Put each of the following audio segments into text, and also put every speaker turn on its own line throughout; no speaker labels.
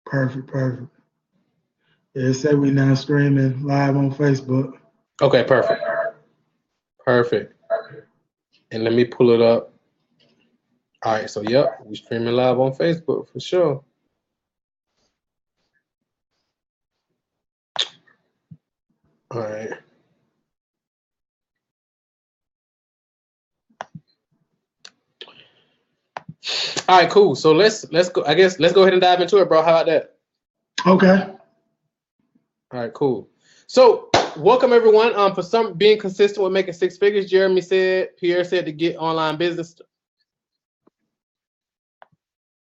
Perfect, perfect. Yeah, it said we now streaming live on Facebook.
Okay, perfect. Perfect. And let me pull it up. All right, so yep, we streaming live on Facebook for sure. All right. All right, cool. So let's go. I guess let's go ahead and dive into it, bro. How about that?
Okay.
All right, cool. So welcome everyone. For some being consistent with making six figures, Pierre said to get online business.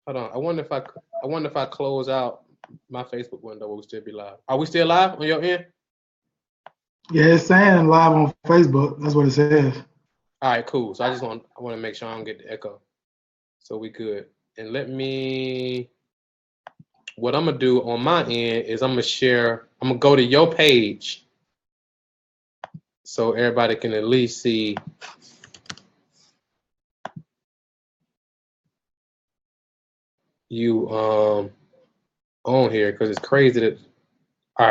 Hold on. I wonder if I close out my Facebook window, will we still be live? Are we still live on your end?
Yeah, it's saying live on Facebook. That's what it says.
All right, cool. So I want to make sure I don't get the echo. So we good. And what I'm gonna do on my end is I'm gonna go to your page so everybody can at least see you on here, because it's crazy that all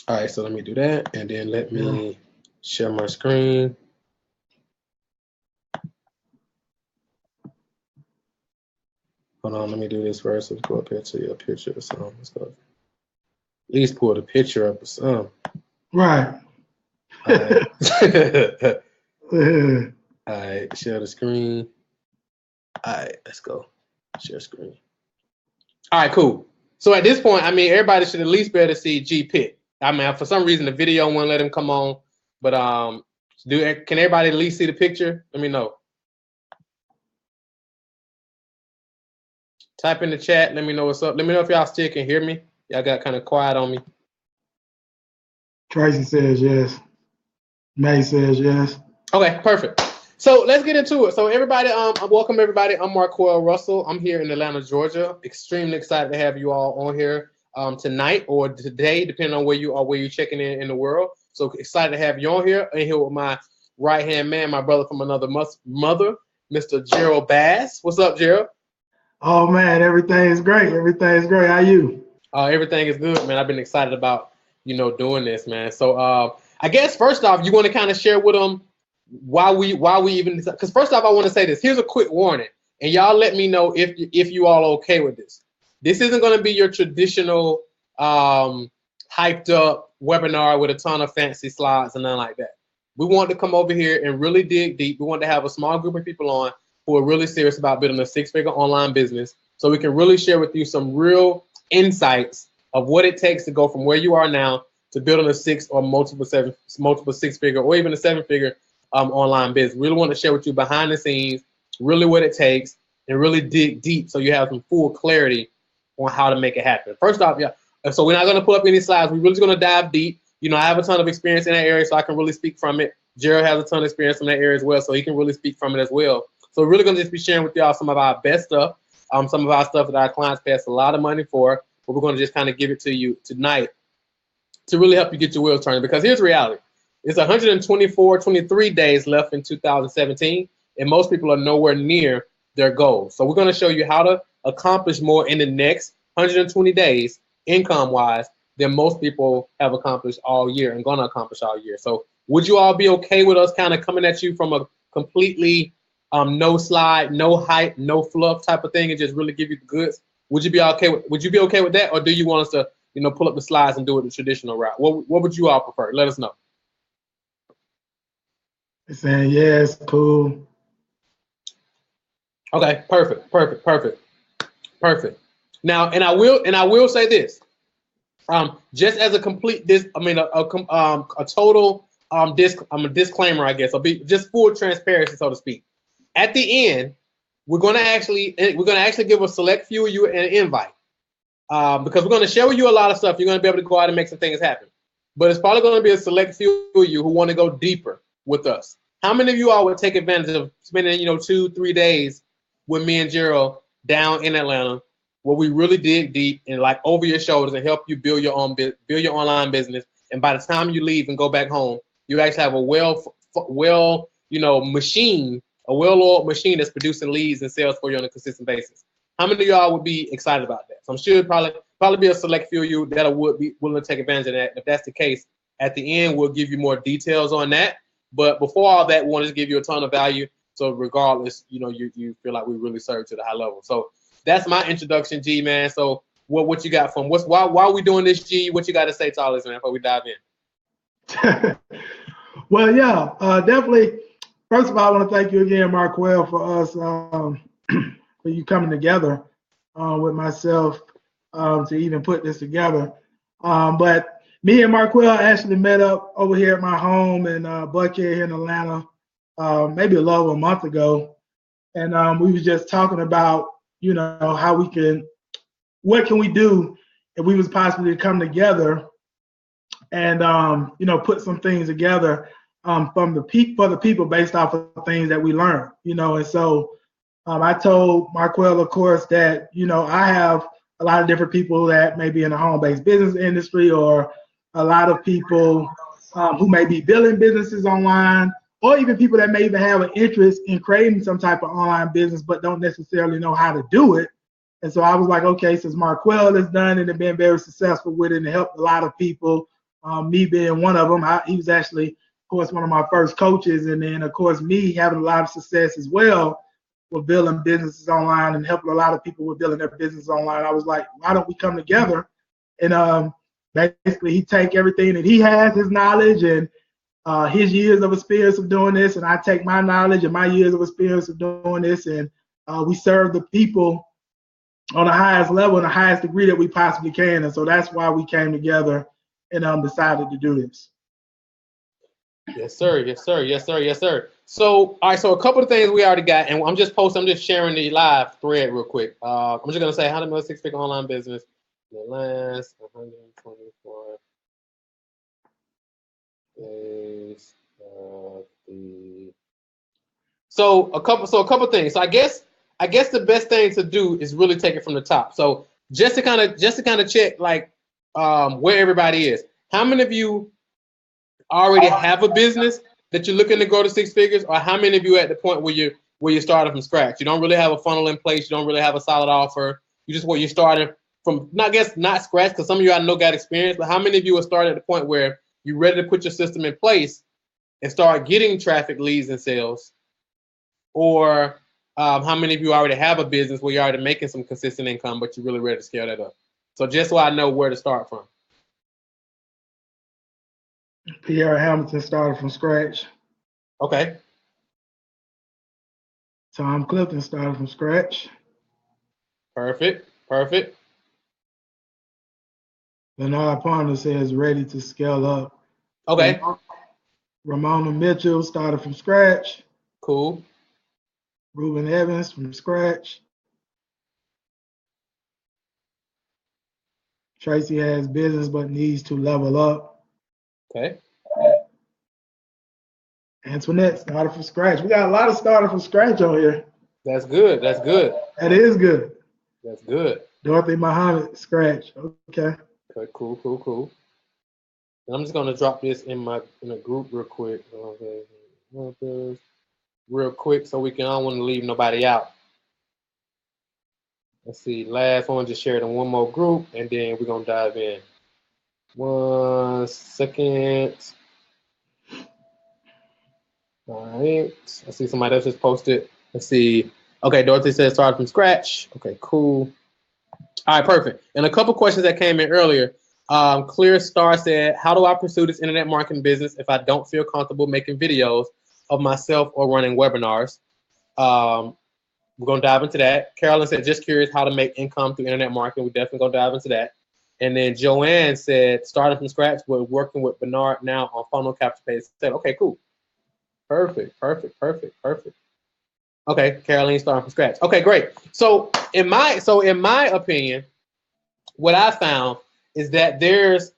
right, so let me do that, and then let me share my screen. Hold on, let me do this first. Let's go up here to your picture or something. Let's go at least pull the picture up or something.
Right.
All right. All right, share the screen. All right, let's go. Share screen. All right, cool. So at this point, I mean, everybody should at least be able to see G Pitt. I mean, for some reason, the video won't let him come on. But can everybody at least see the picture? Let me know. Type in the chat. Let me know what's up. Let me know if y'all still can hear me. Y'all got kind of quiet on me.
Tracy says yes. May says yes.
Okay, perfect. So let's get into it. So everybody, welcome everybody. I'm Marquel Russell. I'm here in Atlanta, Georgia. Extremely excited to have you all on here tonight or today, depending on where you are, where you're checking in the world. So excited to have you on here. And here with my right-hand man, my brother from another mother, Mr. Gerald Bass. What's up, Gerald?
Oh man, everything is great. Everything is great. How you?
Everything is good, man. I've been excited about doing this, man. So I guess first off, you want to kind of share with them why we even, because first off, I want to say this. Here's a quick warning, and y'all let me know if you all okay with this. This isn't going to be your traditional hyped up webinar with a ton of fancy slides and nothing like that. We want to come over here and really dig deep. We want to have a small group of people on who are really serious about building a six-figure online business, so we can really share with you some real insights of what it takes to go from where you are now to building a six or multiple six-figure or even a seven-figure online business. Really want to share with you behind the scenes, really what it takes, and really dig deep so you have some full clarity on how to make it happen. First off, so we're not going to pull up any slides. We're really going to dive deep. I have a ton of experience in that area, so I can really speak from it. Gerald has a ton of experience in that area as well, so he can really speak from it as well. So we're really going to just be sharing with y'all some of our best stuff, some of our stuff that our clients pay us a lot of money for, but we're going to just kind of give it to you tonight to really help you get your wheels turning. Because here's the reality. It's 23 days left in 2017, and most people are nowhere near their goals. So we're going to show you how to accomplish more in the next 120 days, income-wise, than most people have accomplished all year and going to accomplish all year. So would you all be okay with us kind of coming at you from a completely no slide, no hype, no fluff type of thing and just really give you the goods? Would you be okay with that, or do you want us to pull up the slides and do it the traditional route? What would you all prefer? Let us know.
It's saying yes, cool.
Okay, perfect. Now, and I will say this, just as a complete a total disclaimer, I guess. I'll be just full transparency, so to speak. At the end, we're gonna actually give a select few of you an invite, because we're gonna share with you a lot of stuff. You're gonna be able to go out and make some things happen, but it's probably gonna be a select few of you who want to go deeper with us. How many of you all would take advantage of spending 2-3 days with me and Gerald down in Atlanta, where we really dig deep and like over your shoulders and help you build your online business? And by the time you leave and go back home, you actually have a well-oiled machine that's producing leads and sales for you on a consistent basis. How many of y'all would be excited about that? So I'm sure probably be a select few of you that would be willing to take advantage of that. If that's the case, at the end we'll give you more details on that. But before all that, we want to give you a ton of value. So regardless, you feel like we really serve to the high level. So that's my introduction, G, man. So what you got from why are we doing this, G? What you got to say to all this, man, before we dive in?
Well, yeah, definitely. First of all, I want to thank you again, Marquel, for us for you coming together with myself to even put this together. But me and Marquel actually met up over here at my home in Buckhead here in Atlanta, maybe a little over a month ago, and we was just talking about how what can we do if we was possibly to come together and put some things together for the people based off of things that we learned, and so I told Marquel, of course, that I have a lot of different people that may be in the home-based business industry, or a lot of people who may be building businesses online, or even people that may even have an interest in creating some type of online business but don't necessarily know how to do it. And so I was like, okay, since Marquel has done it and been very successful with it and helped a lot of people, me being one of them, he was actually, of course, one of my first coaches. And then, of course, me having a lot of success as well with building businesses online and helping a lot of people with building their business online. I was like, why don't we come together? And basically, he take everything that he has, his knowledge and his years of experience of doing this, and I take my knowledge and my years of experience of doing this, and we serve the people on the highest level and the highest degree that we possibly can. And so that's why we came together and decided to do this.
Yes, sir. Yes, sir. Yes, sir. Yes, sir. So, all right. So a couple of things we already got, and I'm just sharing the live thread real quick. I'm just gonna say how to build a six-figure online business in the last 124 days of the. So a couple things. So I guess the best thing to do is really take it from the top. So just to kind of check like where everybody is. How many of you already have a business that you're looking to grow to six figures, or how many of you are at the point where you're starting from scratch? You don't really have a funnel in place. You don't really have a solid offer. You're starting from not scratch, because some of you I know got experience, but how many of you are starting at the point where you're ready to put your system in place and start getting traffic, leads, and sales? Or how many of you already have a business where you're already making some consistent income, but you're really ready to scale that up? So just so I know where to start from.
Pierre Hamilton started from scratch.
Okay.
Tom Clifton started from scratch.
Perfect.
Bernard Palmer says ready to scale up.
Okay.
Ramona Mitchell started from scratch.
Cool.
Ruben Evans from scratch. Tracy has business but needs to level up.
Okay.
Antoinette started from scratch. We got a lot of started from scratch on here.
That's good.
That is good.
That's good.
Dorothy Muhammad, scratch. Okay.
Okay, cool. And I'm just gonna drop this in a group real quick. Okay. Real quick, so I don't want to leave nobody out. Let's see. Last one, just share it in one more group, and then we're gonna dive in. 1 second. All right. I see somebody else just posted. Let's see. Okay, Dorothy says start from scratch. Okay, cool. All right, perfect. And a couple questions that came in earlier. Clear Star said, how do I pursue this internet marketing business if I don't feel comfortable making videos of myself or running webinars? We're going to dive into that. Carolyn said, just curious how to make income through internet marketing. We're definitely going to dive into that. And then Joanne said, starting from scratch, we're working with Bernard now on funnel capture page. Said, okay, cool. Perfect. Okay, Caroline starting from scratch. Okay, great. So in my opinion, what I found is that there's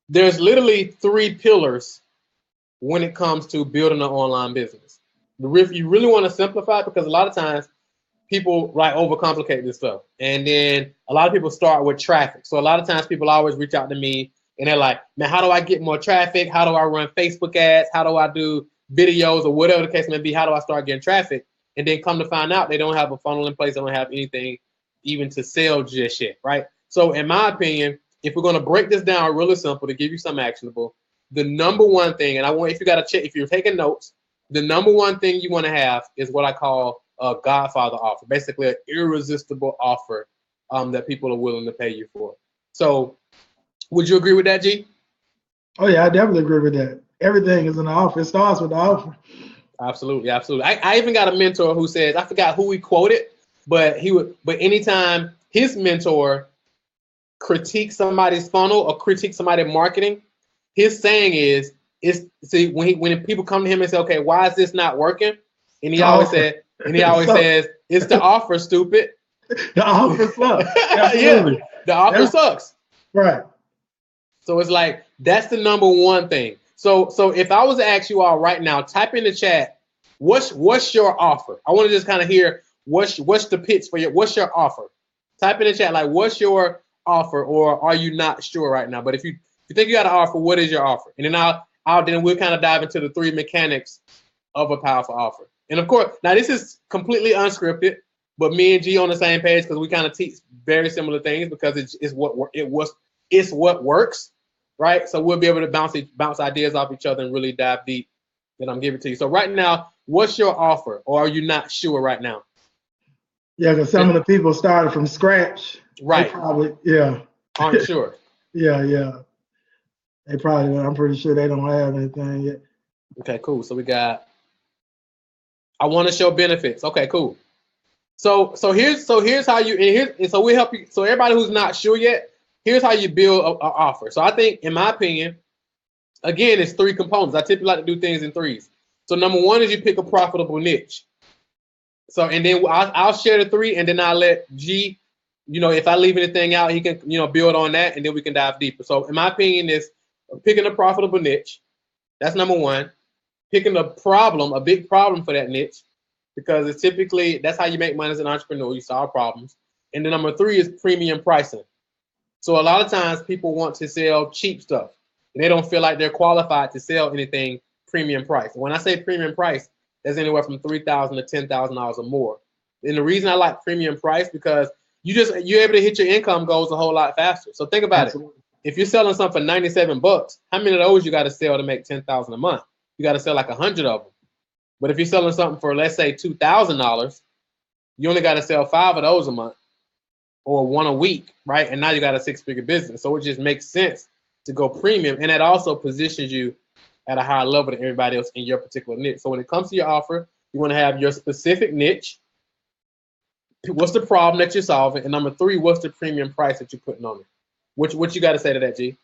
literally 3 pillars when it comes to building an online business. If you really want to simplify it, because a lot of times people overcomplicate this stuff, and then a lot of people start with traffic. So a lot of times people always reach out to me and they're like, man, how do I get more traffic? How do I run Facebook ads? How do I do videos, or whatever the case may be? How do I start getting traffic? And then come to find out they don't have a funnel in place. They don't have anything even to sell just yet, right? So in my opinion, if we're going to break this down really simple to give you some actionable, the number one thing, and I want, if you got to check, if you're taking notes, the number one thing you want to have is what I call a Godfather offer, basically an irresistible offer that people are willing to pay you for. So would you agree with that, G?
Oh yeah, I definitely agree with that. Everything is an offer. It starts with the offer.
Absolutely, absolutely. I even got a mentor who says, I forgot who he quoted, but anytime his mentor critiques somebody's funnel or critiques somebody's marketing, his saying is, when people come to him and say, okay, why is this not working? And he always says, it's the offer, stupid.
The offer sucks. Absolutely.
Yeah, the offer sucks.
Right.
So it's like, that's the number one thing. So if I was to ask you all right now, type in the chat, what's your offer? I want to just kind of hear what's the pitch for what's your offer? Type in the chat, like, what's your offer, or are you not sure right now? But if you think you got an offer, what is your offer? And then we'll kind of dive into the 3 mechanics of a powerful offer. And of course, now this is completely unscripted, but me and G on the same page because we kind of teach very similar things because it's what works, right? So we'll be able to bounce ideas off each other and really dive deep. Then I'm giving it to you. So right now, what's your offer, or are you not sure right now?
Yeah, because some of the people started from scratch.
Right.
They probably, yeah.
Aren't sure.
Yeah. They probably, I'm pretty sure they don't have anything yet.
Okay, cool. So we got, I want to show benefits. Okay, cool. So here's how you, and so we help you. So everybody who's not sure yet, here's how you build an offer. So I think, in my opinion, again, it's 3 components. I typically like to do things in 3s. So number 1 is you pick a profitable niche. So, and then I'll share the 3, and then I'll let G, if I leave anything out, he can, build on that, and then we can dive deeper. So in my opinion, is picking a profitable niche. That's number 1. Picking a big problem for that niche, because it's typically, that's how you make money as an entrepreneur. You solve problems. And then number 3 is premium pricing. So a lot of times people want to sell cheap stuff, and they don't feel like they're qualified to sell anything premium price. When I say premium price, that's anywhere from $3,000 to $10,000 or more. And the reason I like premium price, because you're able to hit your income goals a whole lot faster. So think about it. If you're selling something for $97, how many of those you got to sell to make $10,000 a month? You got to sell like 100 of them. But if you're selling something for, let's say, $2,000, you only got to sell 5 of those a month, or 1 a week, right? And now you got a 6-figure business. So it just makes sense to go premium, and that also positions you at a higher level than everybody else in your particular niche. So when it comes to your offer, you want to have your specific niche. What's the problem that you're solving? And number 3, what's the premium price that you're putting on it? What you got to say to that, G?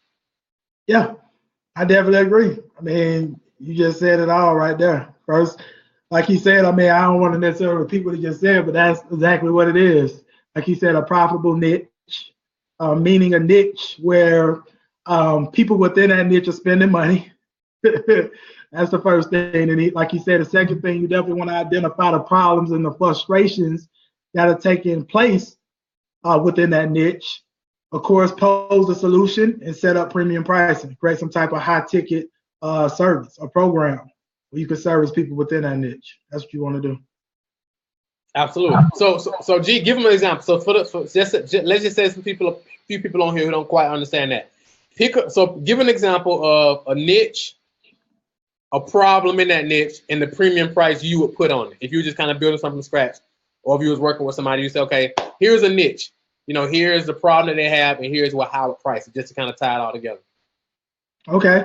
Yeah, I definitely agree. I mean, you just said it all right there. First, like he said, I mean, I don't want to necessarily repeat what he just said, but that's exactly what it is. Like he said, a profitable niche, meaning a niche where people within that niche are spending money. That's the first thing. And like he said, the second thing, you definitely want to identify the problems and the frustrations that are taking place within that niche. Of course, pose a solution and set up premium pricing. Create some type of high ticket service or program where you can service people within that niche. That's what you want to do.
Absolutely. So G, give them an example. So let's just say a few people on here who don't quite understand that. Give an example of a niche, a problem in that niche, and the premium price you would put on it. If you were just kind of building something from scratch, or if you was working with somebody, you say, okay, here's a niche. Here's the problem that they have, and here's how it price it, just to kind of tie it all together.
Okay.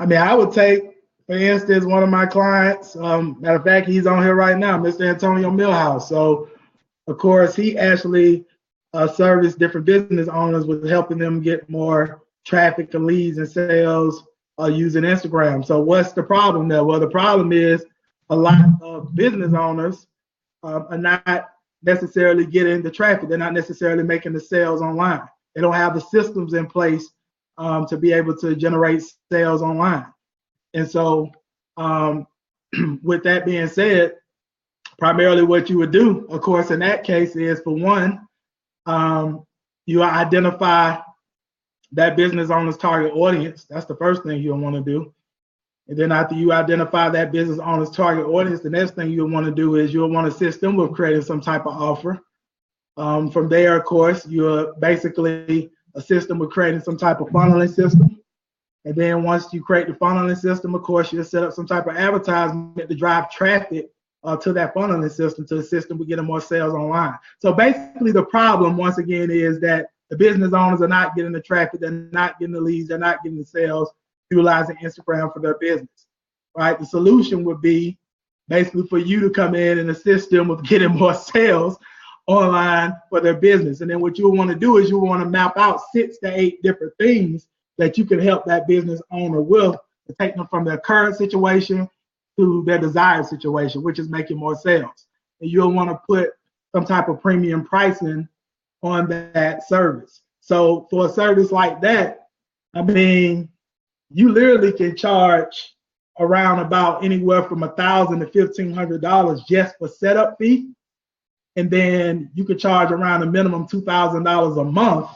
I mean, I would take, for instance, one of my clients, matter of fact, he's on here right now, Mr. Antonio Millhouse. So, of course, he actually serviced different business owners with helping them get more traffic and leads and sales using Instagram. So what's the problem there? Well, the problem is a lot of business owners are not necessarily getting the traffic. They're not necessarily making the sales online. They don't have the systems in place to be able to generate sales online. And so with that being said, primarily what you would do, of course, in that case is, for one, you identify that business owner's target audience. That's the first thing you'll want to do. And then after you identify that business owner's target audience, the next thing you'll want to do is you'll want to assist them with creating some type of offer. From there, of course, you're basically a system with creating some type of funneling system. And then once you create the funneling system, of course, you'll set up some type of advertisement to drive traffic to that funneling system, to the system we're getting more sales online. So basically the problem, once again, is that the business owners are not getting the traffic, they're not getting the leads, they're not getting the sales, utilizing Instagram for their business, right? The solution would be basically for you to come in and assist them with getting more sales online for their business. And then what you want to do is you want to map out 6 to 8 different things that you can help that business owner with to take them from their current situation to their desired situation, which is making more sales. And you'll want to put some type of premium pricing on that service. So for a service like that, I mean, you literally can charge around about anywhere from $1,000 to $1,500 just for setup fee. And then you could charge around a minimum $2,000 a month.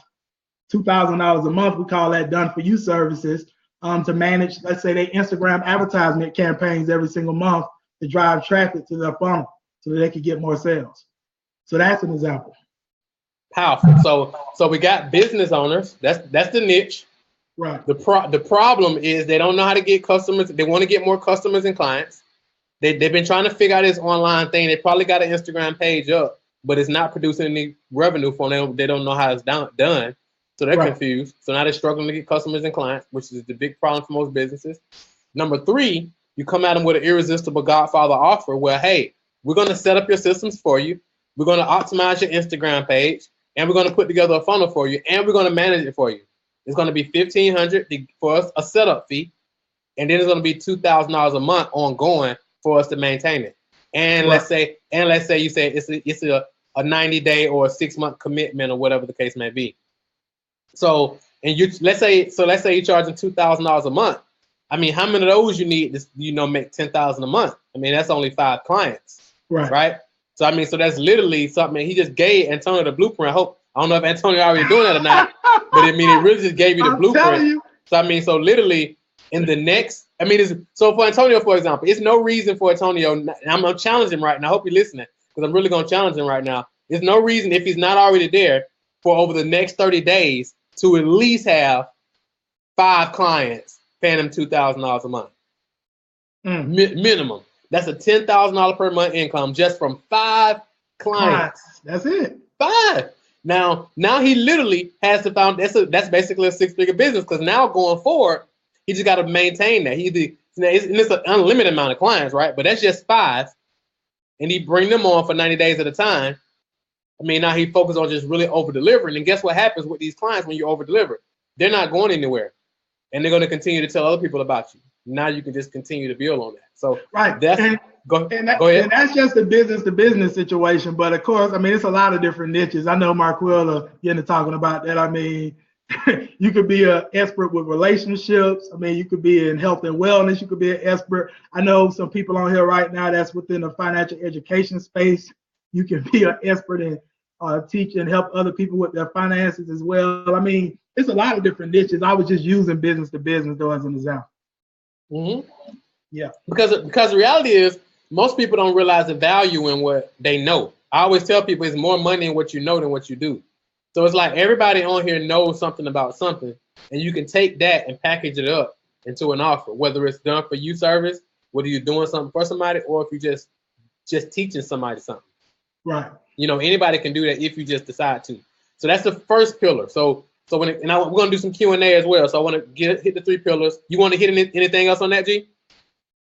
$2,000 a month, we call that done for you services, to manage, let's say, their Instagram advertisement campaigns every single month to drive traffic to their funnel so that they can get more sales. So that's an example.
Powerful. So we got business owners. That's the niche.
Right.
The problem is they don't know how to get customers. They want to get more customers and clients. They've been trying to figure out this online thing. They probably got an Instagram page up, but it's not producing any revenue for them. They don't know how it's done. So they're confused. So now they're struggling to get customers and clients, which is the big problem for most businesses. Number 3, you come at them with an irresistible Godfather offer where, hey, we're going to set up your systems for you. We're going to optimize your Instagram page, and we're going to put together a funnel for you, and we're going to manage it for you. It's going to be $1,500 for us, a setup fee, and then it's going to be $2,000 a month ongoing for us to maintain it. And let's say you say it's a 90-day or a 6-month commitment or whatever the case may be. So, and let's say you're charging $2,000 a month. I mean, how many of those you need to, make $10,000 a month? I mean, that's only 5 clients, right? So, I mean, so that's literally something. He just gave Antonio the blueprint. I don't know if Antonio already doing that or not, but I mean, it really just gave you the blueprint. So, I mean, so literally in the next, so for Antonio, for example, it's no reason for Antonio, and I'm going to challenge him right now. I hope you're listening, because I'm really going to challenge him right now. There's no reason, if he's not already there, for over the next 30 days to at least have 5 clients paying him $2,000 a month. Minimum. That's a $10,000 per month income just from 5 clients.
That's it.
5. Now he literally has to found that's basically a 6-figure business, because now going forward, he just got to maintain that. It's an unlimited amount of clients, right? But that's just 5, and he bring them on for 90 days at a time. I mean, now he focused on just really over delivering. And guess what happens with these clients when you over deliver? They're not going anywhere, and they're going to continue to tell other people about you. Now you can just continue to build on that. So go ahead.
And that's just a business to business situation. But of course, I mean, it's a lot of different niches. I know Marquel getting to talking about that. I mean, you could be an expert with relationships. I mean, you could be in health and wellness. You could be an expert. I know some people on here right now that's within the financial education space. You can be an expert in teach and help other people with their finances as well. I mean, it's a lot of different niches. I was just using business to business though as an example. Yeah. Because
the reality is most people don't realize the value in what they know. I always tell people it's more money in what you know than what you do. So it's like everybody on here knows something about something, and you can take that and package it up into an offer, whether it's done for you service, whether you're doing something for somebody, or if you're just teaching somebody something.
Right.
Anybody can do that if you just decide to. So that's the first pillar. So we're going to do some Q&A as well. So I want to hit the 3 pillars. You want to hit anything else on that, G?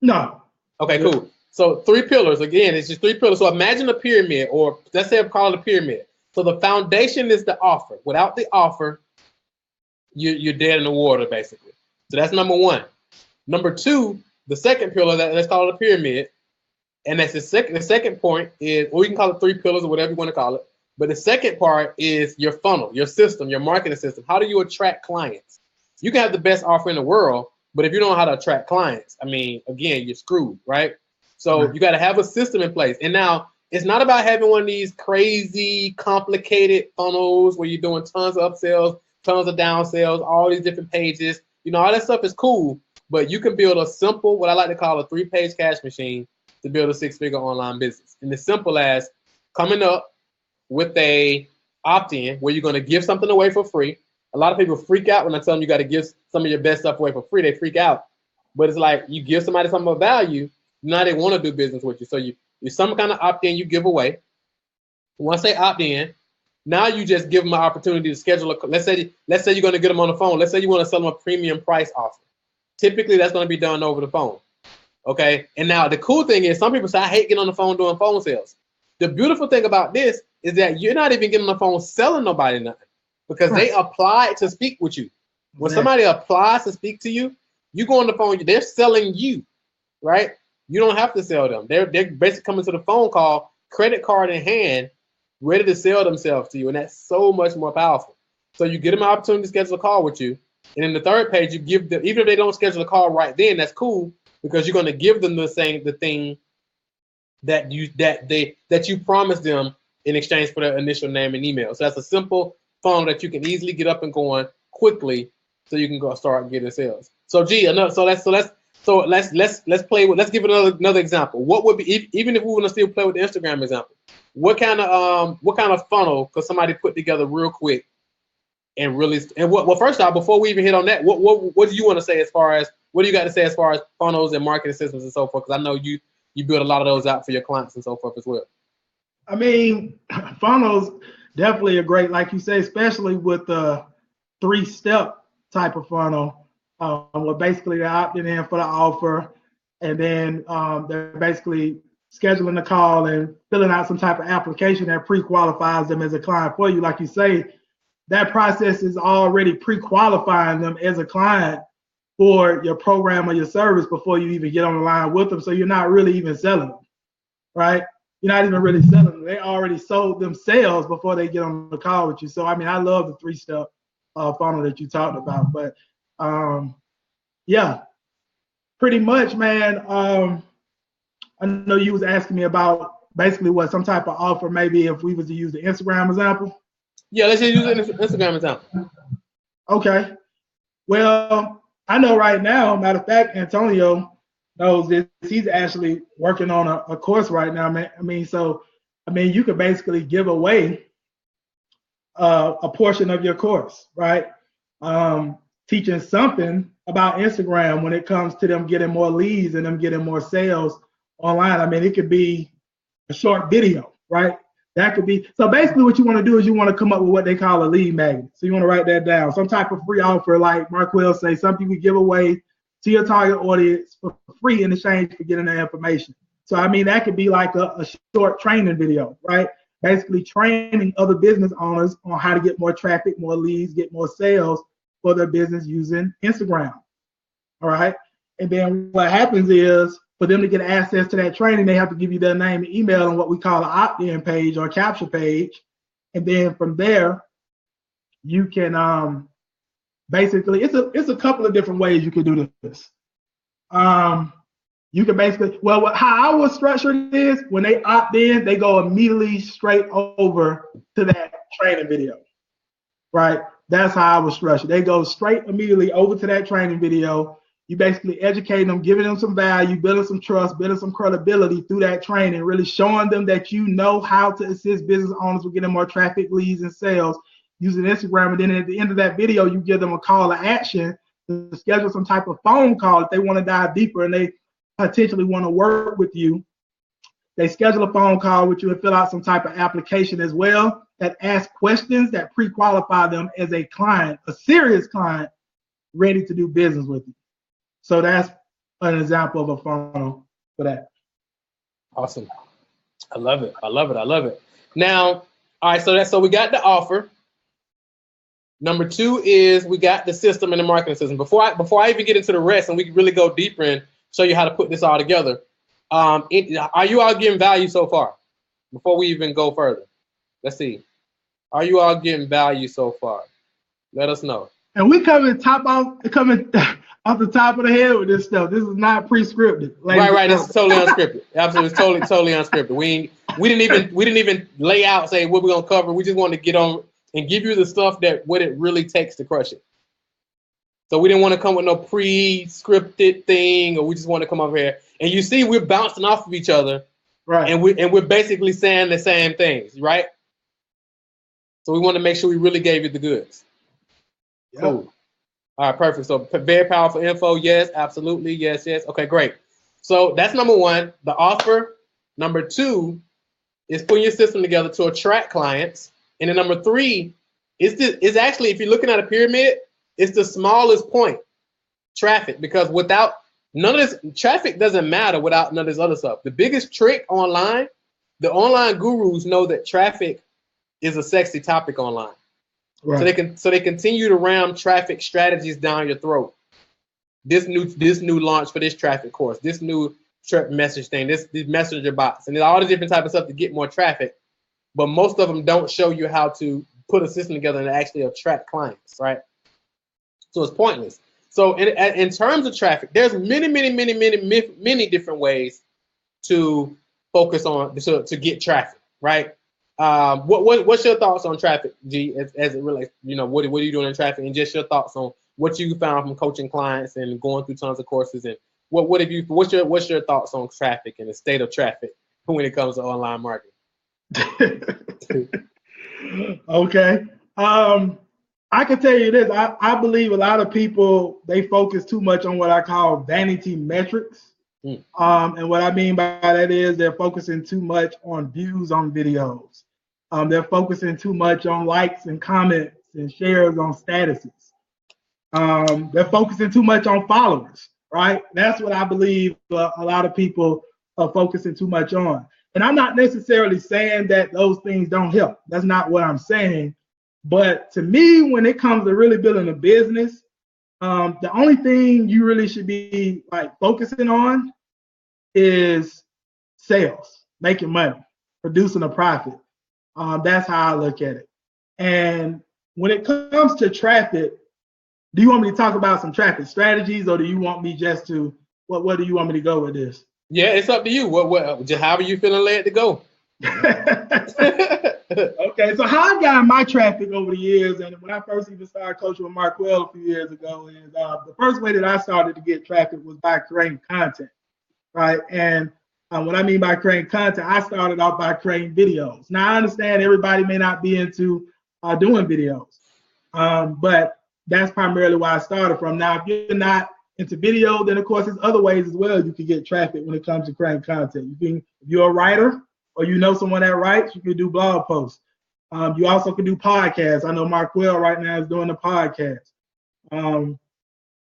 No.
Okay, cool. So 3 pillars. Again, it's just 3 pillars. So imagine a pyramid, or let's say I call it a pyramid. So the foundation is the offer. Without the offer, you're dead in the water, basically. So that's number 1. Number 2, the second pillar, let's call it a pyramid. And that's the second point is, or you can call it 3 pillars or whatever you want to call it. But the second part is your funnel, your system, your marketing system. How do you attract clients? You can have the best offer in the world, but if you don't know how to attract clients, I mean, again, you're screwed, right? So you got to have a system in place. And now it's not about having one of these crazy, complicated funnels where you're doing tons of upsells, tons of downsells, all these different pages. All that stuff is cool, but you can build a simple, what I like to call a 3-page cash machine to build a 6-figure online business. And as simple as coming up with a opt-in where you're going to give something away for free. A lot of people freak out when I tell them you got to give some of your best stuff away for free. They freak out. But it's like you give somebody something of value, now they want to do business with you. So you some kind of opt-in you give away. Once they opt in, now you just give them an opportunity to schedule a. Let's say you're going to get them on the phone. Let's say you want to sell them a premium price offer. Typically, that's going to be done over the phone. Okay. And now the cool thing is, some people say I hate getting on the phone doing phone sales. The beautiful thing about this is that you're not even getting on the phone selling nobody nothing, because they applied to speak with you. When somebody applies to speak to you, you go on the phone. They're selling you, right? You don't have to sell them. They're basically coming to the phone call, credit card in hand, ready to sell themselves to you, and that's so much more powerful. So you get them an opportunity to schedule a call with you, and in the third page, you give them, even if they don't schedule a call right then, that's cool, because you're going to give them the thing that you promised them in exchange for their initial name and email. So that's a simple funnel that you can easily get up and going quickly, so you can go start getting sales. So let's give it another example. What would be, even if we want to still play with the Instagram example, what kind of funnel could somebody put together real quick and really, and well, first off, before we even hit on that, what do you want to say as far as, what do you got to say as far as funnels and marketing systems and so forth? Because I know you build a lot of those out for your clients and so forth as well.
I mean, funnels definitely are great, like you say, especially with the 3-step type of funnel. Where basically they're opting in for the offer, and then they're basically scheduling the call and filling out some type of application that pre-qualifies them as a client for you. Like you say, that process is already pre-qualifying them as a client for your program or your service before you even get on the line with them. So you're not really even selling them, right? You're not even really selling them. They already sold themselves before they get on the call with you. So, I mean, I love the 3-step funnel that you talked about, but yeah, pretty much, man. I know you was asking me about basically what some type of offer, maybe if we was to use the Instagram example.
Yeah, let's just use the Instagram example.
Okay. Well, I know right now, matter of fact, Antonio knows this. He's actually working on a course right now, man. I mean, you could basically give away a portion of your course, right? Teaching something about Instagram when it comes to them getting more leads and them getting more sales online. I mean, it could be a short video, right? That could be, so basically what you want to do is you want to come up with what they call a lead magnet. So you want to write that down, some type of free offer, like Mark will say, something you give away to your target audience for free in exchange for getting that information. So, I mean, that could be like a short training video, right? Basically training other business owners on how to get more traffic, more leads, get more sales for their business using Instagram. All right. And then what happens is, for them to get access to that training, they have to give you their name and email on what we call an opt-in page or capture page. And then from there, you can basically, it's a couple of different ways you can do this. You can basically, well, how I would structure it is, when they opt in, they go immediately straight over to that training video, right? That's how I would structure. They go straight immediately over to that training video. You basically educate them, giving them some value, building some trust, building some credibility through that training, really showing them that you know how to assist business owners with getting more traffic, leads, and sales using Instagram. And then at the end of that video, you give them a call to action to schedule some type of phone call if they want to dive deeper and they potentially want to work with you. They schedule a phone call with you and fill out some type of application as well that asks questions that pre-qualify them as a client, a serious client, ready to do business with you. So that's an example of a funnel for that.
Awesome. I love it. I love it. I love it. Now, all right, so we got the offer. Number 2 is we got the system and the marketing system. Before I even get into the rest and we can really go deeper and show you how to put this all together, are you all getting value so far? Before we even go further, let's see. Are you all getting value so far? Let us know.
And we coming off the top of the head with this stuff. This is not pre-scripted.
Right. This is totally unscripted. Absolutely, it's totally unscripted. We didn't even lay out, say what we're gonna cover. We just wanted to get on and give you the stuff that what it really takes to crush it. So we didn't want to come with no pre-scripted thing, or we just want to come over here. And you see, we're bouncing off of each other,
right?
And we're basically saying the same things, right? So we want to make sure we really gave you the goods.
Yep.
Cool. All right, perfect. So very powerful info. Yes, absolutely. Yes, yes. Okay, great. So that's number one, the offer. Number two is putting your system together to attract clients. And then number three is actually, if you're looking at a pyramid, it's the smallest point, traffic, because without none of this, traffic doesn't matter without none of this other stuff. The biggest trick online, the online gurus know that traffic is a sexy topic online. Right. So they continue to ram traffic strategies down your throat. This new launch for this traffic course, this new message thing, these messenger bots, and all the different type of stuff to get more traffic. But most of them don't show you how to put a system together and actually attract clients, right? So it's pointless. So in terms of traffic, there's many different ways to focus on to get traffic, right? What's your thoughts on traffic, G, as it relates, what are you doing in traffic, and just your thoughts on what you found from coaching clients and going through tons of courses, and what's your thoughts on traffic and the state of traffic when it comes to online marketing?
Okay. I can tell you this. I believe a lot of people, they focus too much on what I call vanity metrics. And what I mean by that is they're focusing too much on views on videos. They're focusing too much on likes and comments and shares on statuses. They're focusing too much on followers, right? That's what I believe a lot of people are focusing too much on. And I'm not necessarily saying that those things don't help. That's not what I'm saying. But to me, when it comes to really building a business, the only thing you really should be focusing on is sales, making money, producing a profit. That's how I look at it. And when it comes to traffic, do you want me to talk about some traffic strategies, or do you want me just to what do you want me to go with this?
Yeah, it's up to you. However you feeling led to go.
Okay, so how I got my traffic over the years, and when I first even started coaching with Marquel a few years ago, is the first way that I started to get traffic was by creating content, right? And what I mean by creating content, I started off by creating videos. Now I understand everybody may not be into doing videos, but that's primarily where I started from. Now, if you're not into video, then of course there's other ways as well you can get traffic when it comes to creating content. If you're a writer, or you know someone that writes, you can do blog posts. You also can do podcasts. I know Marquel right now is doing a podcast.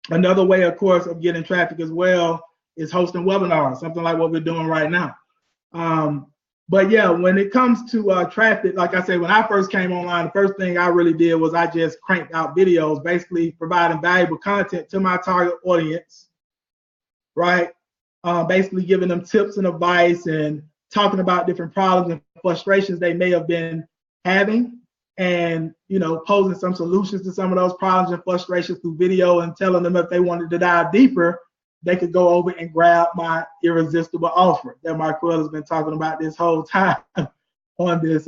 Another way, of course, of getting traffic as well is hosting webinars, something like what we're doing right now. But yeah, when it comes to traffic, like I said, when I first came online, the first thing I really did was I just cranked out videos, basically providing valuable content to my target audience, right? Basically giving them tips and advice and talking about different problems and frustrations they may have been having, and posing some solutions to some of those problems and frustrations through video, and telling them if they wanted to dive deeper, they could go over and grab my irresistible offer that Marquel has been talking about this whole time on this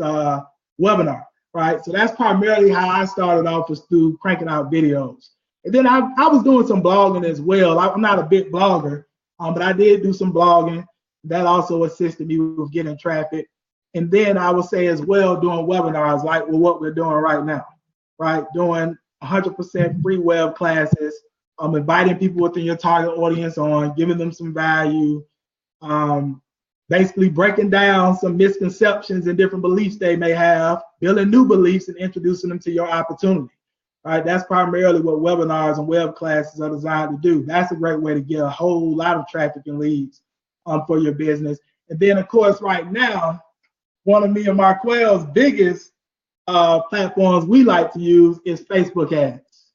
webinar, right? So that's primarily how I started off, was through cranking out videos. And then I was doing some blogging as well. I'm not a big blogger, but I did do some blogging. That also assisted me with getting traffic. And then I would say as well, doing webinars like what we're doing right now, right? Doing 100% free web classes, inviting people within your target audience on, giving them some value, basically breaking down some misconceptions and different beliefs they may have, building new beliefs and introducing them to your opportunity, right? That's primarily what webinars and web classes are designed to do. That's a great way to get a whole lot of traffic and leads for your business. And then, of course, right now, one of me and Marquel's biggest platforms we like to use is Facebook ads,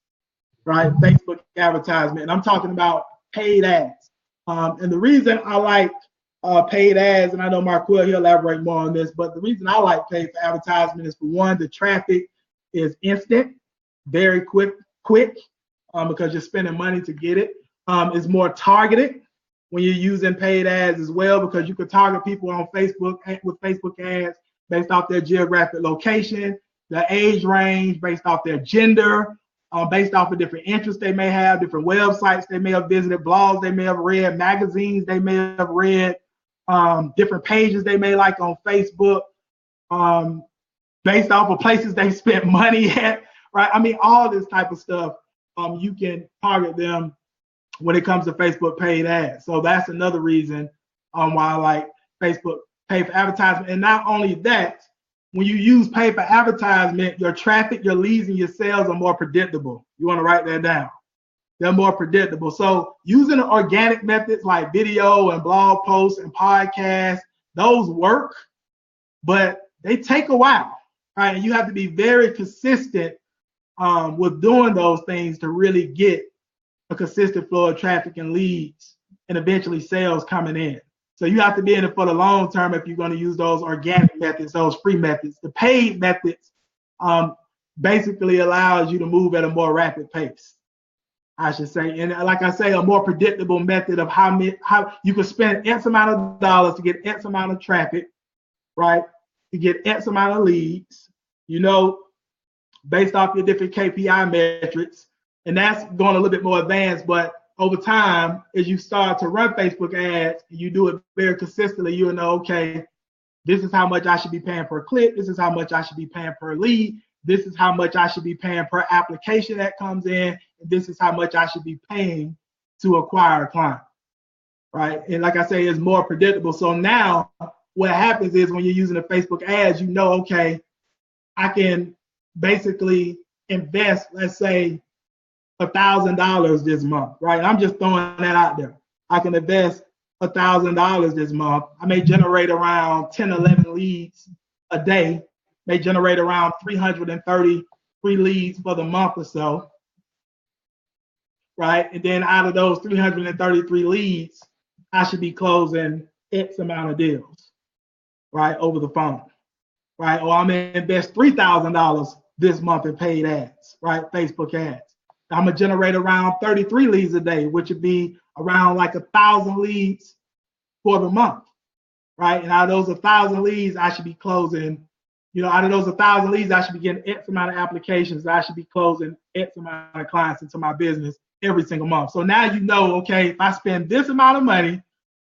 right? Facebook advertisement. And I'm talking about paid ads. And the reason I like paid ads, and I know Marquel, he'll elaborate more on this, but the reason I like paid for advertisement is, for one, the traffic is instant, very quick, because you're spending money to get it. It's more targeted when you're using paid ads as well, because you can target people on Facebook with Facebook ads based off their geographic location, their age range, based off their gender, based off of different interests they may have, different websites they may have visited, blogs they may have read, magazines they may have read, different pages they may like on Facebook, based off of places they spent money at, right? I mean, all this type of stuff, you can target them when it comes to Facebook paid ads. So that's another reason why I like Facebook pay for advertisement. And not only that, when you use pay for advertisement, your traffic, your leads, and your sales are more predictable. You want to write that down. They're more predictable. So using the organic methods like video and blog posts and podcasts, those work, but they take a while, right? And you have to be very consistent with doing those things to really get a consistent flow of traffic and leads and eventually sales coming in. So you have to be in it for the long term if you're going to use those organic methods, those free methods. The paid methods basically allows you to move at a more rapid pace, I should say. And like I say, a more predictable method of how you can spend X amount of dollars to get X amount of traffic, right? To get X amount of leads, based off your different KPI metrics. And that's going a little bit more advanced, but over time, as you start to run Facebook ads, and you do it very consistently, you'll know, okay, this is how much I should be paying per click. This is how much I should be paying per lead. This is how much I should be paying per application that comes in. And this is how much I should be paying to acquire a client, right? And like I say, it's more predictable. So now what happens is when you're using the Facebook ads, okay, I can basically invest, let's say, $1,000 this month, right? I'm just throwing that out there. I can invest $1,000 this month. I may generate around 10, 11 leads a day, may generate around 333 leads for the month or so, right? And then out of those 333 leads, I should be closing X amount of deals, right, over the phone, right? Or I'm gonna invest $3,000 this month in paid ads, right, Facebook ads. I'm gonna generate around 33 leads a day, which would be around like 1,000 leads for the month, right? And out of those 1,000 leads, I should be closing, out of those 1,000 leads, I should be getting X amount of applications. I should be closing X amount of clients into my business every single month. So now okay, if I spend this amount of money,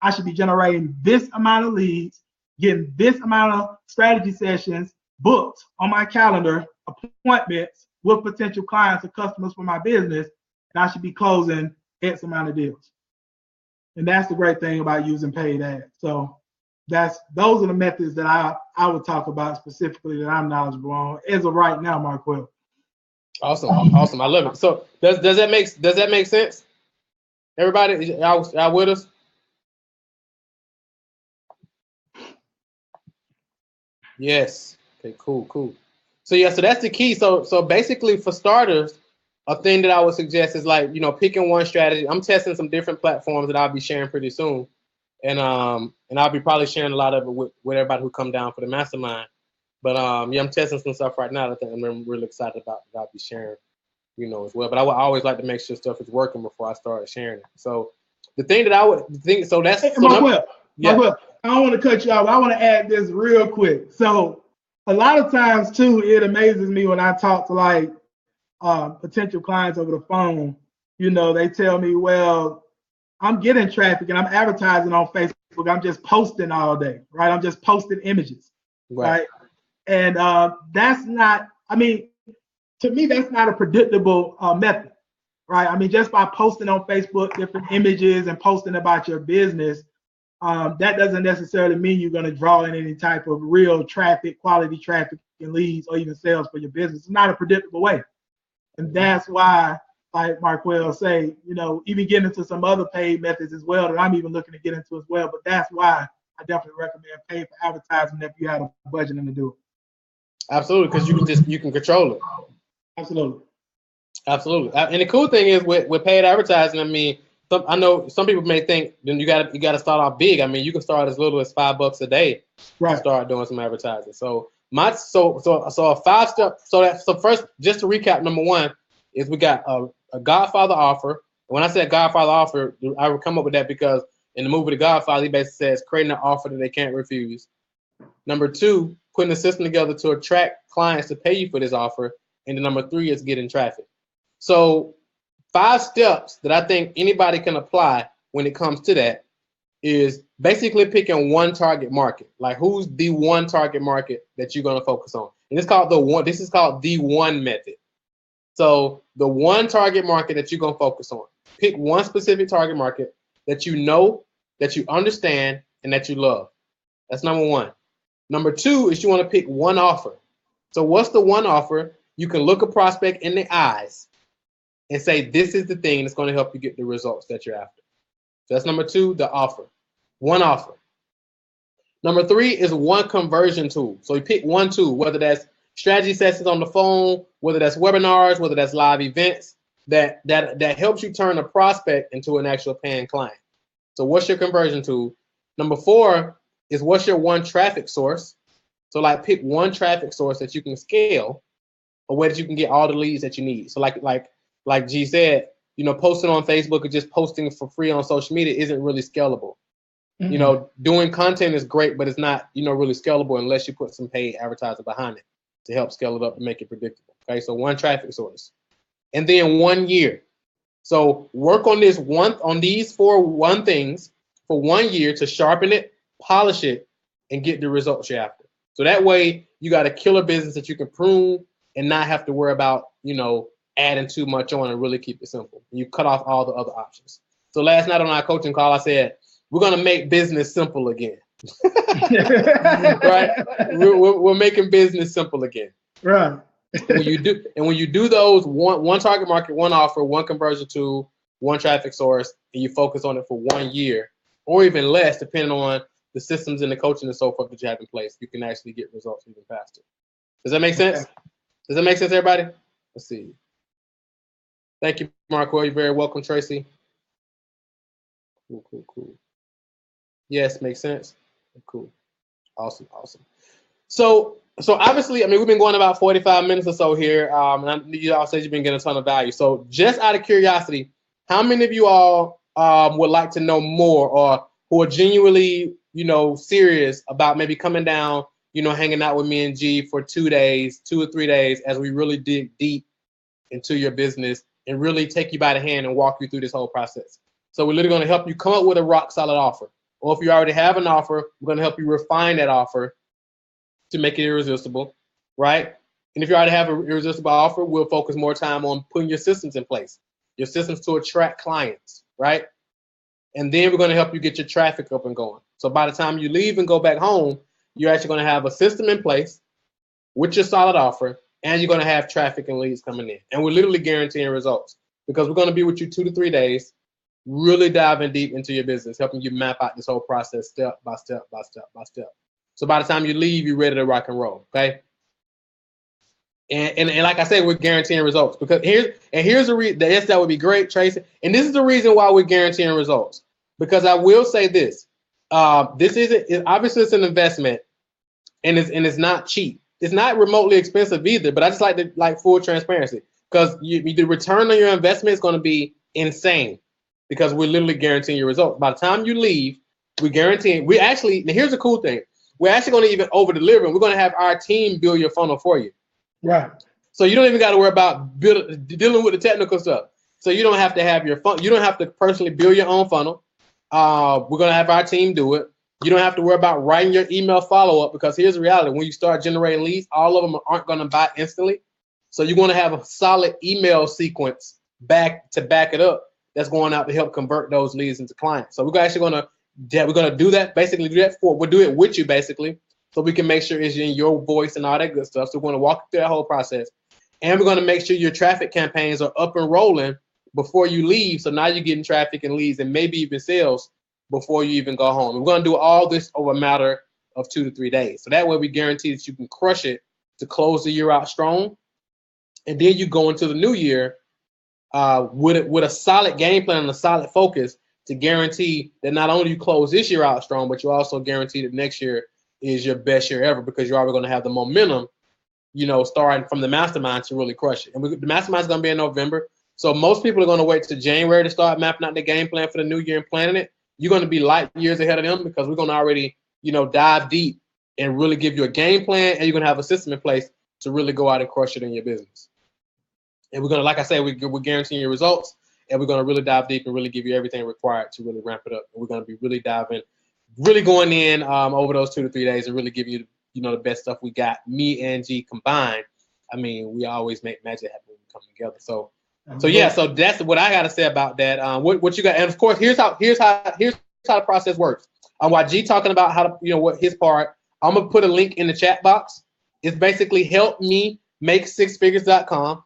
I should be generating this amount of leads, getting this amount of strategy sessions booked on my calendar, appointments with potential clients or customers for my business, and I should be closing X amount of deals. And that's the great thing about using paid ads. So those are the methods that I would talk about specifically that I'm knowledgeable on as of right now, Marquel.
Awesome. I love it. So does that make sense? Everybody, y'all with us? Yes. Okay, cool. So so that's the key. So basically for starters, a thing that I would suggest is like, picking one strategy. I'm testing some different platforms that I'll be sharing pretty soon. And I'll be probably sharing a lot of it with everybody who come down for the mastermind. But I'm testing some stuff right now that I'm really excited about that I'll be sharing, as well. But I always like to make sure stuff is working before I start sharing it. So the thing that I would think, so that's
Marquel, I don't want to cut you off. I want to add this real quick. So a lot of times too, it amazes me when I talk to like potential clients over the phone. They tell me, well, I'm getting traffic and I'm advertising on Facebook. I'm just posting all day, right? I'm just posting images, right? And that's not, to me, that's not a predictable method, right? Just by posting on Facebook different images and posting about your business, that doesn't necessarily mean you're going to draw in any type of real traffic, quality traffic and leads or even sales for your business. It's not a predictable way. And that's why, like Marquel say, even getting into some other paid methods as well that I'm even looking to get into as well. But that's why I definitely recommend paying for advertisement if you have a budget to do it.
Absolutely, because you can control it.
Absolutely.
And the cool thing is with paid advertising, I know some people may think then you got to start off big. You can start as little as $5 a day to start doing some advertising. So a 5-step. So first, just to recap, number one is we got a Godfather offer. When I said Godfather offer, I would come up with that because in the movie The Godfather, he basically says creating an offer that they can't refuse. Number two, putting a system together to attract clients to pay you for this offer. And then number three is getting traffic. So 5 steps that I think anybody can apply when it comes to that is basically picking one target market. Like who's the one target market that you're going to focus on? And it's called the one. This is called the one method. So the one target market that you're gonna focus on. Pick one specific target market that you know, that you understand, and that you love. That's number one. Number two is you want to pick one offer. So what's the one offer? You can look a prospect in the eyes and say, this is the thing that's going to help you get the results that you're after. So that's number two, the offer. One offer. Number three is one conversion tool. So you pick one tool, whether that's strategy sessions on the phone, whether that's webinars, whether that's live events, that helps you turn a prospect into an actual paying client. So what's your conversion tool? Number four is what's your one traffic source? So like pick one traffic source that you can scale, a way that you can get all the leads that you need. So like G said, you know, posting on Facebook or just posting for free on social media isn't really scalable. Mm-hmm. You know, doing content is great, but it's not, you know, really scalable unless you put some paid advertising behind it to help scale it up and make it predictable. Okay, so one traffic source. And then 1 year. So work on these one things for 1 year to sharpen it, polish it, and get the results you're after. So that way you got a killer business that you can prune and not have to worry about, you know, adding too much on and really keep it simple. You cut off all the other options. So last night on our coaching call, I said, we're going to make business simple again. Right? We're making business simple again.
Right.
when you do those one target market, one offer, one conversion tool, one traffic source, and you focus on it for 1 year or even less, depending on the systems and the coaching and so forth that you have in place, you can actually get results even faster. Does that make sense? Okay. Does that make sense, everybody? Let's see. Thank you, Marco. You're very welcome, Tracy. Cool. Yes, makes sense. Cool. Awesome. So obviously, I mean, we've been going about 45 minutes or so here. And you all said you've been getting a ton of value. So just out of curiosity, how many of you all would like to know more, or who are genuinely, you know, serious about maybe coming down, you know, hanging out with me and G for 2 or 3 days as we really dig deep into your business and really take you by the hand and walk you through this whole process. So we're literally going to help you come up with a rock solid offer. Or if you already have an offer, we're going to help you refine that offer to make it irresistible, right? And if you already have an irresistible offer, we'll focus more time on putting your systems in place, your systems to attract clients, right? And then we're going to help you get your traffic up and going. So by the time you leave and go back home, you're actually going to have a system in place with your solid offer, and you're going to have traffic and leads coming in. And we're literally guaranteeing results because we're going to be with you 2 to 3 days, really diving deep into your business, helping you map out this whole process step by step by step by step. So by the time you leave, you're ready to rock and roll, okay? And like I said, we're guaranteeing results because here's the reason. Yes, that would be great, Tracy. And this is the reason why we're guaranteeing results. Because I will say this: this isn't obviously it's an investment, and it's not cheap. It's not remotely expensive either. But I just like full transparency because the return on your investment is going to be insane because we're literally guaranteeing your results. By the time you leave, we're guaranteeing. Here's the cool thing: we're actually going to even over deliver. We're going to have our team build your funnel for you.
Right.
So you don't even got to worry about dealing with the technical stuff. So you don't have to have you don't have to personally build your own funnel. We're going to have our team do it. You don't have to worry about writing your email follow-up because here's the reality. When you start generating leads, all of them aren't going to buy instantly. So you're going to have a solid email sequence back it up that's going out to help convert those leads into clients. So we're actually going to do that, basically do that we'll do it with you basically. So we can make sure it's in your voice and all that good stuff. So we're going to walk through that whole process. And we're going to make sure your traffic campaigns are up and rolling before you leave. So now you're getting traffic and leads and maybe even sales before you even go home. And we're going to do all this over a matter of 2 to 3 days. So that way we guarantee that you can crush it to close the year out strong. And then you go into the new year with a solid game plan and a solid focus to guarantee that not only you close this year out strong, but you also guarantee that next year is your best year ever because you're already going to have the momentum, you know, starting from the mastermind to really crush it. And the mastermind is going to be in November. So most people are going to wait till January to start mapping out the game plan for the new year and planning it. You're going to be light years ahead of them because we're going to already, you know, dive deep and really give you a game plan, and you're going to have a system in place to really go out and crush it in your business. And we're going to, like I said, we're guaranteeing your results, and we're going to really dive deep and really give you everything required to really ramp it up. And we're going to be really going in over those 2 to 3 days and really give you the best stuff we got. Me and G combined, I mean, we always make magic happen when we come together. So yeah, so that's what I got to say about that. What you got, and of course, here's how the process works. While G talking about how to, what his part, I'm gonna put a link in the chat box. It's basically helpmemake6figures.com,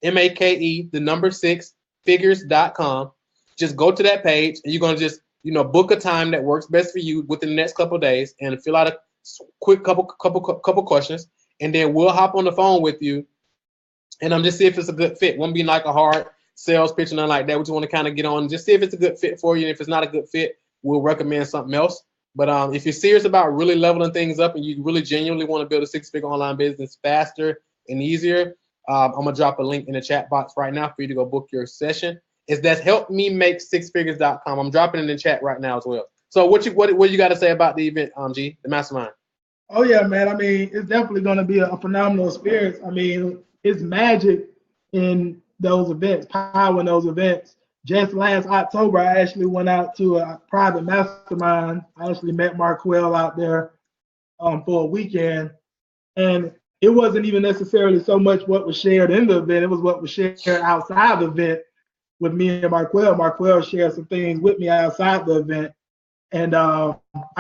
HELPMAKE, the number 6 figures.com. Just go to that page, and you're gonna just book a time that works best for you within the next couple of days, and fill out a quick couple questions, and then we'll hop on the phone with you, and just see if it's a good fit. Won't be like a hard sales pitch or nothing like that. We just want to kind of get on and just see if it's a good fit for you. And if it's not a good fit, we'll recommend something else. But if you're serious about really leveling things up and you really genuinely want to build a 6-figure online business faster and easier, I'm gonna drop a link in the chat box right now for you to go book your session. That's helpmemake6figures.com. I'm dropping it in the chat right now as well. So what you got to say about the event, G, the mastermind?
Oh yeah, man. I mean, it's definitely going to be a phenomenal experience. I mean, it's magic in those events, power in those events. Just last October, I actually went out to a private mastermind. I actually met Marquel out there for a weekend, and it wasn't even necessarily so much what was shared in the event. It was what was shared outside the event with me and Marquel. Marquel shared some things with me outside the event, and I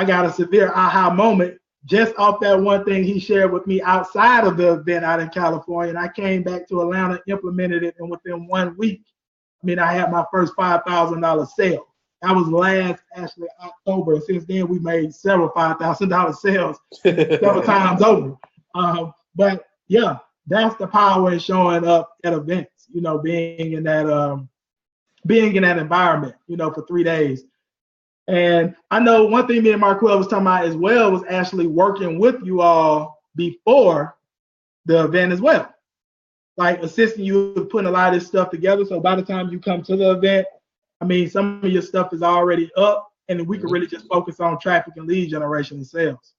got a severe aha moment just off that one thing he shared with me outside of the event out in California. And I came back to Atlanta, implemented it, and within 1 week, I had my first $5,000 sale. That was last actually October. And since then, we made several $5,000 sales several times over. But yeah, that's the power in showing up at events. Being in that environment. For 3 days. And I know one thing me and Marquel was talking about as well was actually working with you all before the event as well. Like assisting you with putting a lot of this stuff together. So by the time you come to the event, some of your stuff is already up, and we can really just focus on traffic and lead generation and sales.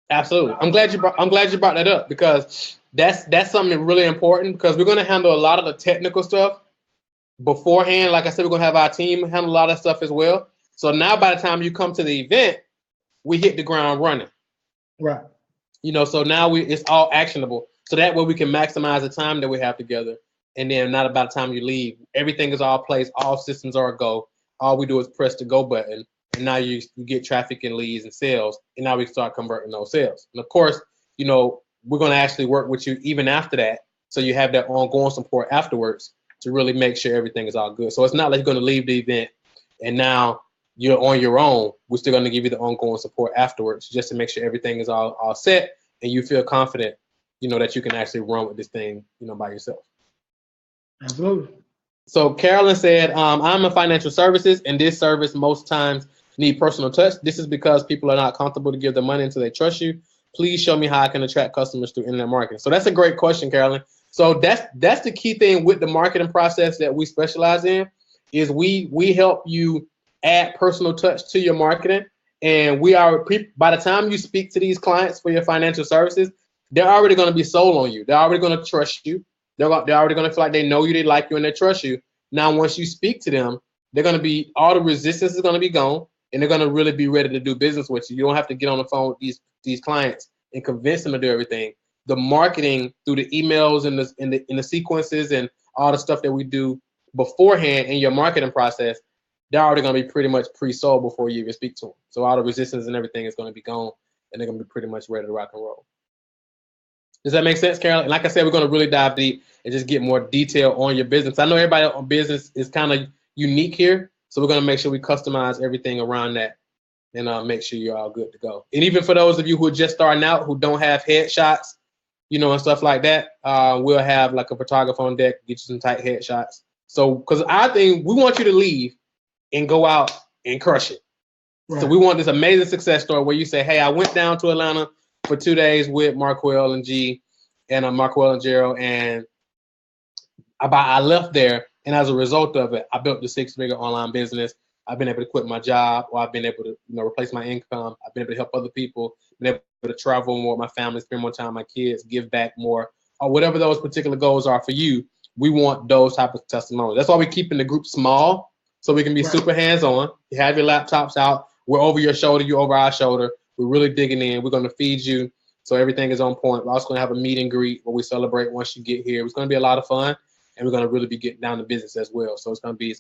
Absolutely. I'm glad you brought that up, because that's something really important, because we're going to handle a lot of the technical stuff beforehand. Like I said, we're going to have our team handle a lot of stuff as well. So now by the time you come to the event, we hit the ground running.
Right.
So now it's all actionable. So that way we can maximize the time that we have together. And then not about the time you leave, everything is all placed, all systems are a go. All we do is press the go button. And now you get traffic and leads and sales. And now we start converting those sales. And of course, we're going to actually work with you even after that. So you have that ongoing support afterwards to really make sure everything is all good. So it's not like you're going to leave the event and now you're on your own. We're still going to give you the ongoing support afterwards, just to make sure everything is all set and you feel confident, that you can actually run with this thing, by yourself.
Absolutely.
So Carolyn said, I'm in financial services, and this service most times need personal touch. This is because people are not comfortable to give their money until they trust you. Please show me how I can attract customers through internet marketing. So that's a great question, Carolyn. So that's the key thing with the marketing process that we specialize in, is we help you add personal touch to your marketing. And by the time you speak to these clients for your financial services, they're already going to be sold on you. They're already going to trust you. They're already going to feel like they know you, they like you, and they trust you. Now, once you speak to them, all the resistance is going to be gone, and they're going to really be ready to do business with you. You don't have to get on the phone with these clients and convince them to do everything. The marketing through the emails and the sequences and all the stuff that we do beforehand in your marketing process, they're already going to be pretty much pre-sold before you even speak to them. So all the resistance and everything is going to be gone, and they're going to be pretty much ready to rock and roll. Does that make sense, Carolyn? Like I said, we're going to really dive deep and just get more detail on your business. I know everybody on business is kind of unique here, so we're going to make sure we customize everything around that and make sure you're all good to go. And even for those of you who are just starting out, who don't have headshots, and stuff like that, we'll have like a photographer on deck, get you some tight headshots. So, because I think we want you to leave and go out and crush it. Right. So we want this amazing success story where you say, hey, I went down to Atlanta for 2 days with Marquel and G and Marquel and Gerald, and I left there, and as a result of it, I built the 6-figure online business. I've been able to quit my job, or I've been able to replace my income. I've been able to help other people, been able to travel more with my family, spend more time with my kids, give back more, or whatever those particular goals are for you. We want those type of testimonials. That's why we're keeping the group small, so we can be super hands-on. You have your laptops out. We're over your shoulder, you're over our shoulder. We're really digging in. We're going to feed you, so everything is on point. We're also going to have a meet and greet where we celebrate once you get here. It's going to be a lot of fun, and we're going to really be getting down to business as well. So it's going to be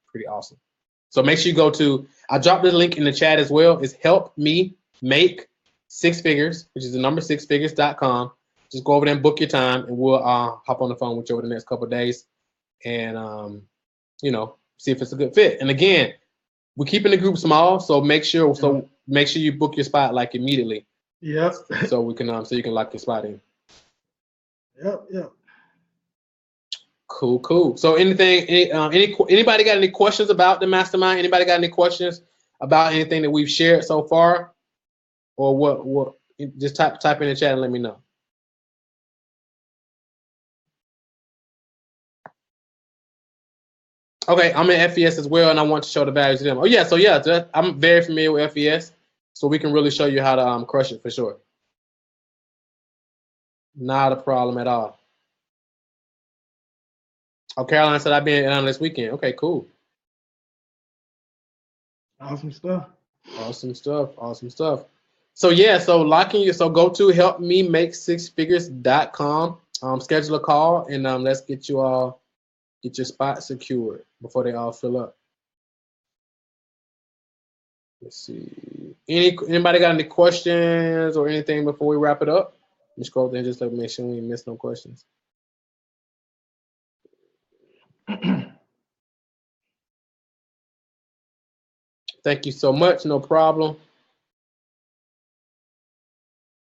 pretty awesome. So make sure you go to, I dropped the link in the chat as well. It's Help Me Make Six Figures, which is the number sixfigures.com. Just go over there and book your time, and we'll hop on the phone with you over the next couple of days and, you know, see if it's a good fit. And again, we're keeping the group small, so make sure you book your spot like immediately.
Yep.
So we can so you can lock your spot in.
Yep.
Cool. So anybody got any questions about the mastermind? Anybody got any questions about anything that we've shared so far? Or what just type in the chat and let me know. Okay, I'm in FES as well, and I want to show the values to them. Oh yeah, so yeah, I'm very familiar with FES, so we can really show you how to crush it for sure. Not a problem at all. Oh, Caroline said I've been in this weekend. Okay, cool.
Awesome stuff.
So yeah, so go to helpmemakesixfigures.com. Schedule a call and let's get your spot secured before they all fill up. Let's see. Anybody got any questions or anything before we wrap it up? Let me scroll there just to make sure we miss no questions. Thank you so much. No problem.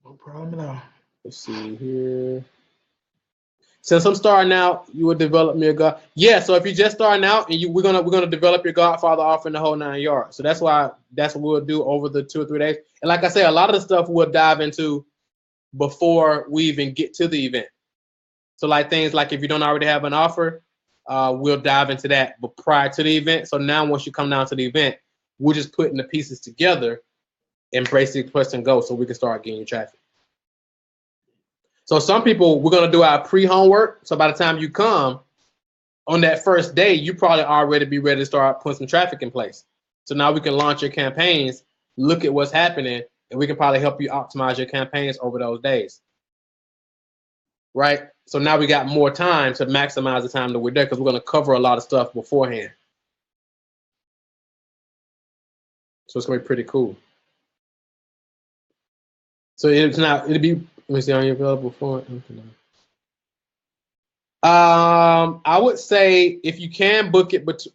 No problem at all.
Let's see here. Since I'm starting out, you will develop me a God. Yeah, so if you're just starting out, and we're gonna develop your Godfather offering the whole 9 yards. So that's what we'll do over the 2 or 3 days. And like I said, a lot of the stuff we'll dive into before we even get to the event. So like things like if you don't already have an offer, we'll dive into that, but prior to the event. So now once you come down to the event, we're just putting the pieces together and basically press and go so we can start getting your traffic. So some people, we're going to do our pre-homework. So by the time you come on that first day, you probably already be ready to start putting some traffic in place. So now we can launch your campaigns, look at what's happening, and we can probably help you optimize your campaigns over those days. Right? So now we got more time to maximize the time that we're there because we're going to cover a lot of stuff beforehand. So it's going to be pretty cool. So it'll be, let me see, are you available for it? I would say if you can book it, but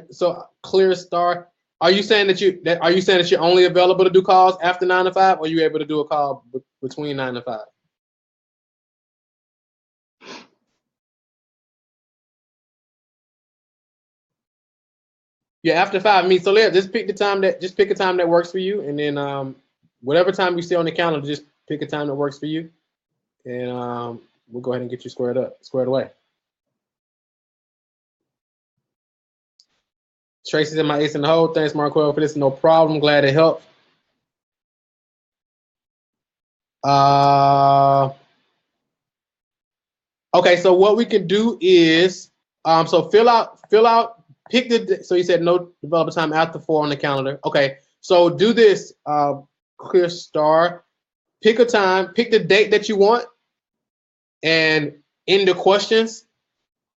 so Clear Star, are you saying that you're only available to do calls after 9 to 5, or are you able to do a call between 9 to 5? Yeah, after 5. So just pick a time that works for you, and then whatever time you see on the calendar, just pick a time that works for you, and we'll go ahead and get you squared away. Tracy's in my ace in the hole. Thanks, Marquel, for this. No problem. Glad to help. Okay, so what we can do is so fill out. Pick so you said no developer time after 4 on the calendar. Okay, so do this. Clear Star. Pick a time. Pick the date that you want, and in the questions,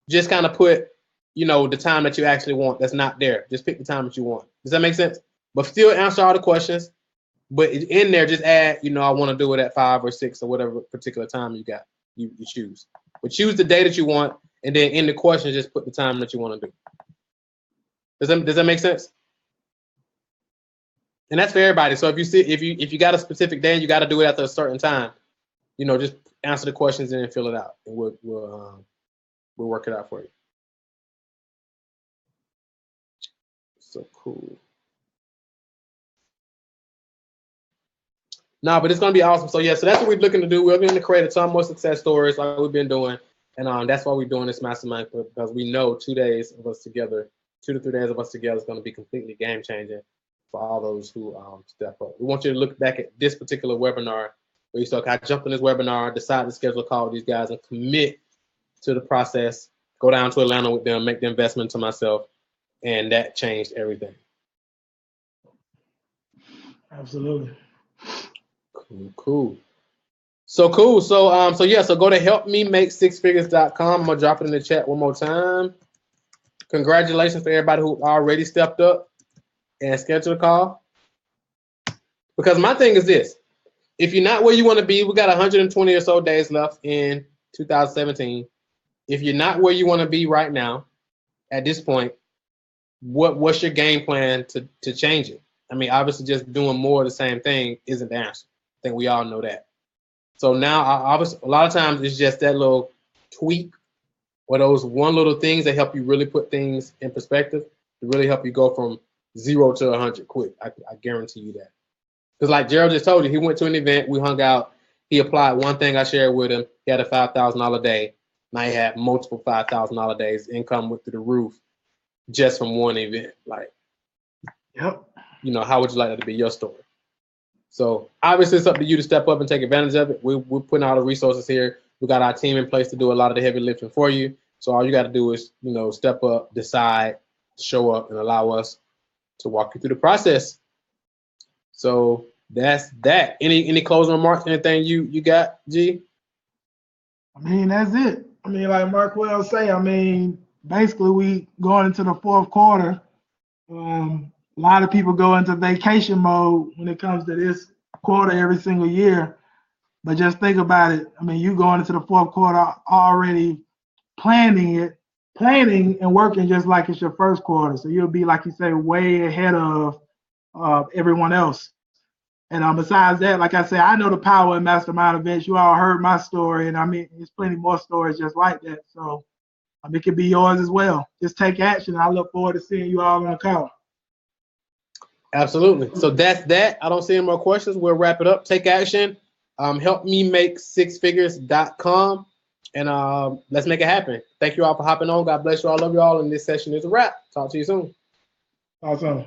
just kind of put, the time that you actually want that's not there. Just pick the time that you want. Does that make sense? But still answer all the questions. But in there, just add, I want to do it at 5 or 6 or whatever particular time you choose. But choose the day that you want, and then in the questions, just put the time that you want to do. Does that make sense? And that's for everybody. So if you got a specific day and you got to do it at a certain time, just answer the questions and then fill it out, and we'll work it out for you. So cool. No, but it's gonna be awesome. So yeah, so that's what we're looking to do. We're going to create a ton more success stories like we've been doing, and that's why we're doing this mastermind, because we know 2 days of us together, 2 to 3 days of us together is going to be completely game changing for all those who step up. We want you to look back at this particular webinar where you said, okay, I jumped in this webinar, decided to schedule a call with these guys and commit to the process, go down to Atlanta with them, make the investment to myself, and that changed everything.
Absolutely.
Cool. So cool. So yeah, so go to helpmemakesixfigures.com. I'm gonna drop it in the chat one more time. Congratulations to everybody who already stepped up and scheduled a call. Because my thing is this: if you're not where you want to be, we got 120 or so days left in 2017. If you're not where you want to be right now, at this point, what's your game plan to change it? I mean, obviously, just doing more of the same thing isn't the answer. I think we all know that. So now, obviously, a lot of times it's just that little tweak or those one little things that help you really put things in perspective to really help you go from 0 to 100 quick. I guarantee you that. Because like Gerald just told you, he went to an event, we hung out, he applied one thing I shared with him, he had a $5,000 day. Now he had multiple $5,000 days, income went through the roof just from one event. Like,
Yep.
You know, how would you like that to be your story? So obviously it's up to you to step up and take advantage of it. We're putting all the resources here. We got our team in place to do a lot of the heavy lifting for you. So all you got to do is, you know, step up, decide, show up, and allow us to walk you through the process. So that's that. Any closing remarks? Anything you got, G?
I mean, that's it. I mean, like Markwell say, I mean, basically we going into the fourth quarter. A lot of people go into vacation mode when it comes to this quarter every single year. But just think about it. I mean, you going into the fourth quarter already planning and working just like it's your first quarter. So you'll be, like you say, way ahead of everyone else. And besides that, like I said, I know the power in mastermind events. You all heard my story, and I mean, there's plenty more stories just like that. So it could be yours as well. Just take action. I look forward to seeing you all on the call.
Absolutely. So that's that. I don't see any more questions. We'll wrap it up. Take action. Helpmemakesixfigures.com. And let's make it happen. Thank you all for hopping on. God bless you all. Love you all. And this session is a wrap. Talk to you soon.
Awesome.